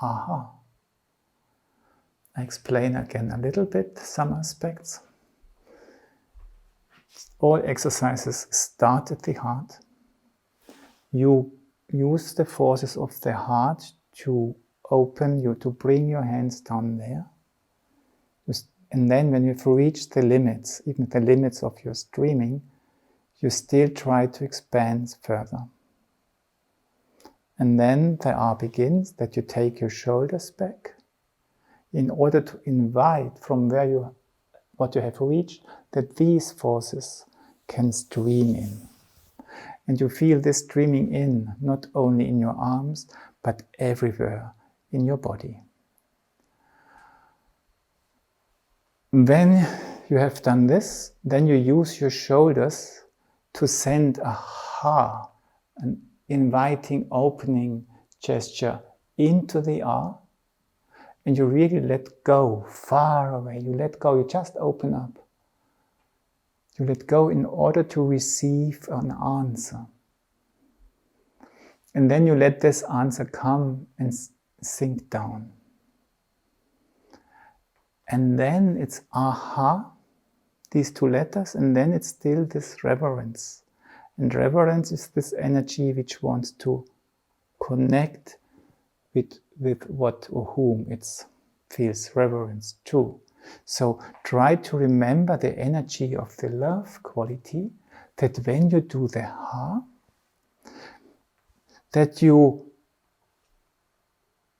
aha. I explain again a little bit some aspects. All exercises start at the heart. You use the forces of the heart to open you, to bring your hands down there. And then when you've reached the limits, even the limits of your streaming, you still try to expand further. And then the R begins, that you take your shoulders back in order to invite from what you have reached, that these forces can stream in. And you feel this streaming in, not only in your arms, but everywhere in your body. When you have done this, then you use your shoulders to send a ha, an inviting, opening gesture into the R, and you really let go far away. You let go, you just open up. You let go in order to receive an answer. And then you let this answer come and sink down. And then it's aha, these two letters, and then it's still this reverence. And reverence is this energy which wants to connect with what or whom it feels reverence to. So try to remember the energy of the love quality, that when you do the ha, that you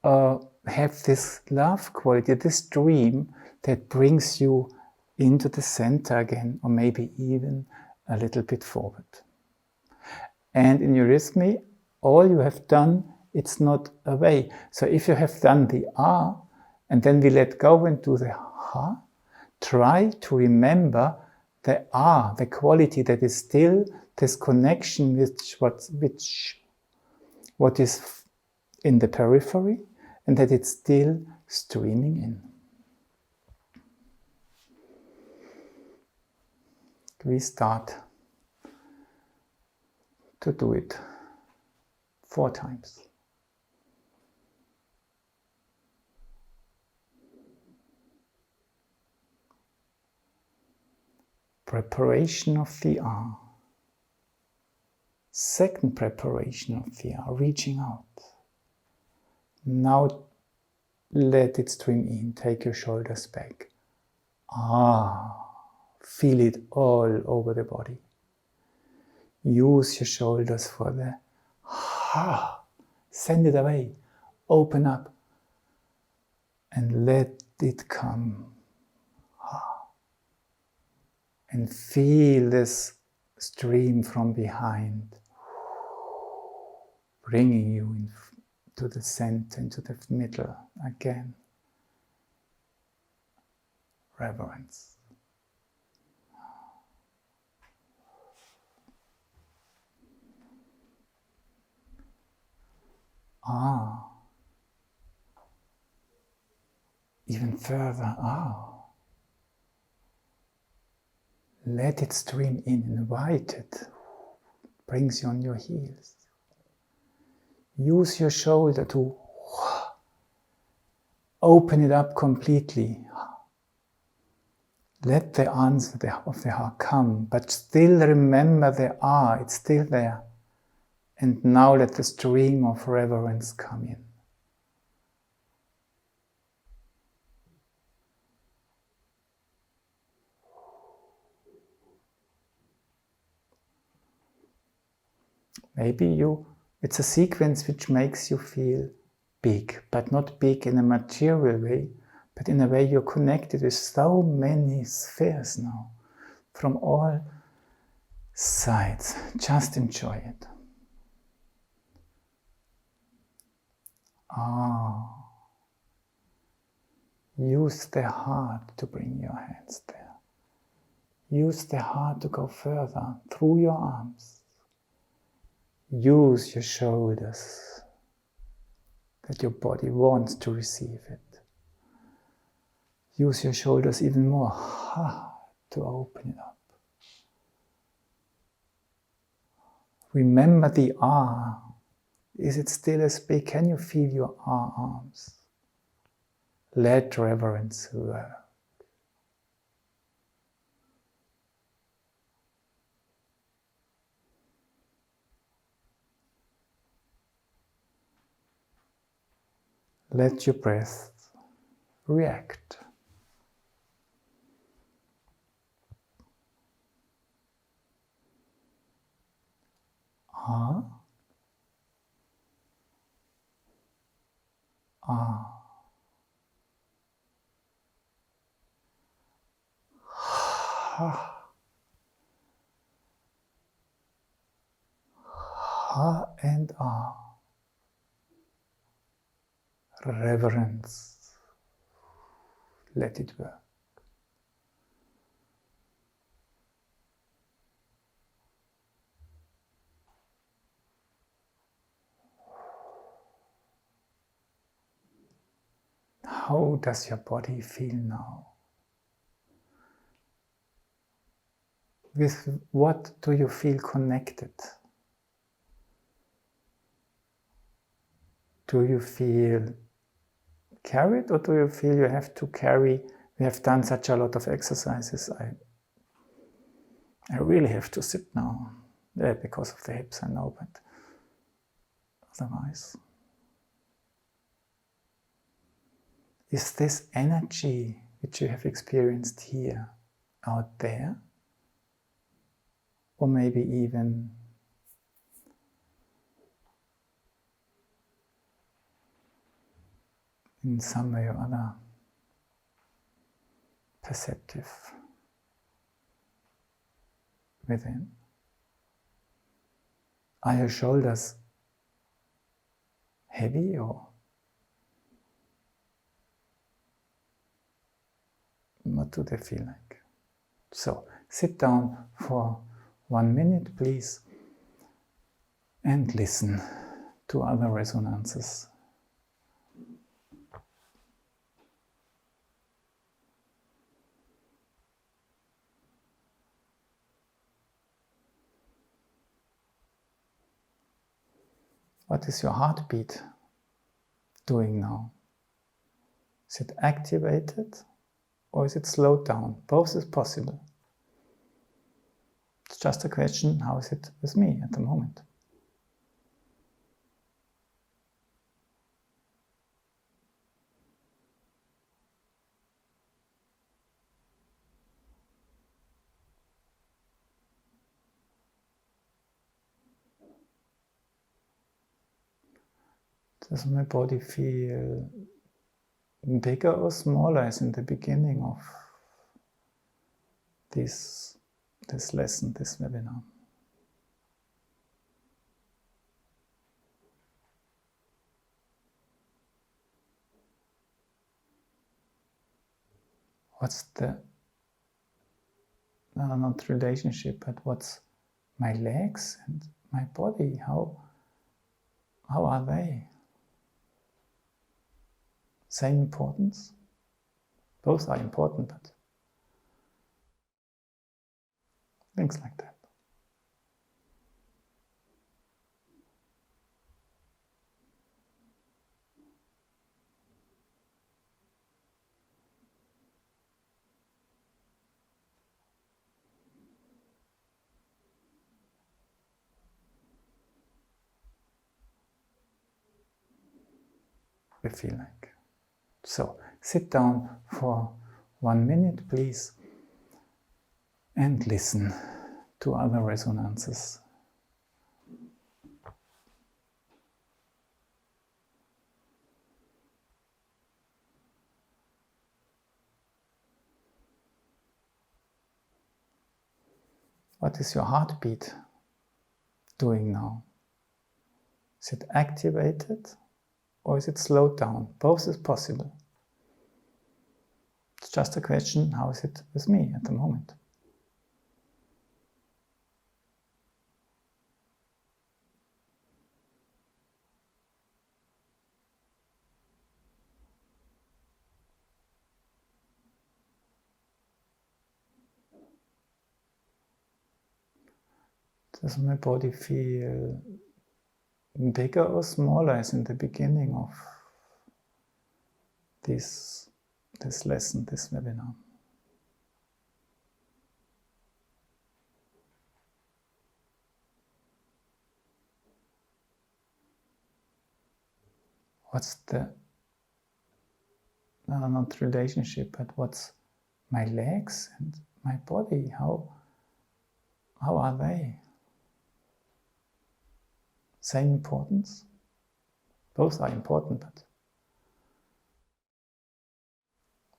have this love quality, this dream that brings you into the center again, or maybe even a little bit forward. And in eurythmy, all you have done, it's not away. So if you have done the R, and then we let go and do the ha, try to remember the R, the quality that is still this connection with what is in the periphery, and that it's still streaming in. We start to do it 4 times. Preparation of the R. Second preparation of the R, reaching out. Now let it stream in, take your shoulders back. Ah, feel it all over the body. Use your shoulders for the ha, send it away, open up, and let it come. And feel this stream from behind, bringing you into the center, into the middle again. Reverence. Ah. Even further. Ah. Let it stream in, invite it, brings you on your heels. Use your shoulder to open it up completely. Let the answer of the heart come, but still remember the ah, it's still there. And now let the stream of reverence come in. Maybe it's a sequence which makes you feel big, but not big in a material way, but in a way you're connected with so many spheres now, from all sides. Just enjoy it. Ah. Use the heart to bring your hands there. Use the heart to go further through your arms. Use your shoulders, that your body wants to receive it. Use your shoulders even more to open it up. Remember the ah Is it still as big? Can you feel your arms? Let reverence work. Let your breath react. Ah. Ah. Ha. Ha and ah. Reverence. Let it work. How does your body feel now? With what do you feel connected? Do you feel carried, or do you feel you have to carry? We have done such a lot of exercises. I really have to sit now. Yeah, because of the hips, I know, but otherwise. Is this energy which you have experienced here out there? Or maybe even in some way or other perceptive within? Are your shoulders heavy, or what do they feel like? So sit down for 1 minute, please, and listen to other resonances. What is your heartbeat doing now? Is it activated or is it slowed down? Both is possible. It's just a question, how is it with me at the moment? Does my body feel bigger or smaller as in the beginning of this lesson, this webinar? What's the, not relationship, but what's my legs and my body? How are they? Same importance? Both are important, but things like that. We feel like. So sit down for 1 minute, please, and listen to other resonances. What is your heartbeat doing now? Is it activated or is it slowed down? Both is possible. It's just a question, how is it with me at the moment? Does my body feel bigger or smaller as in the beginning of this lesson, this webinar. What's the, no, not relationship, but what's my legs and my body? How are they? Same importance? Both are important, but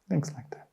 things like that.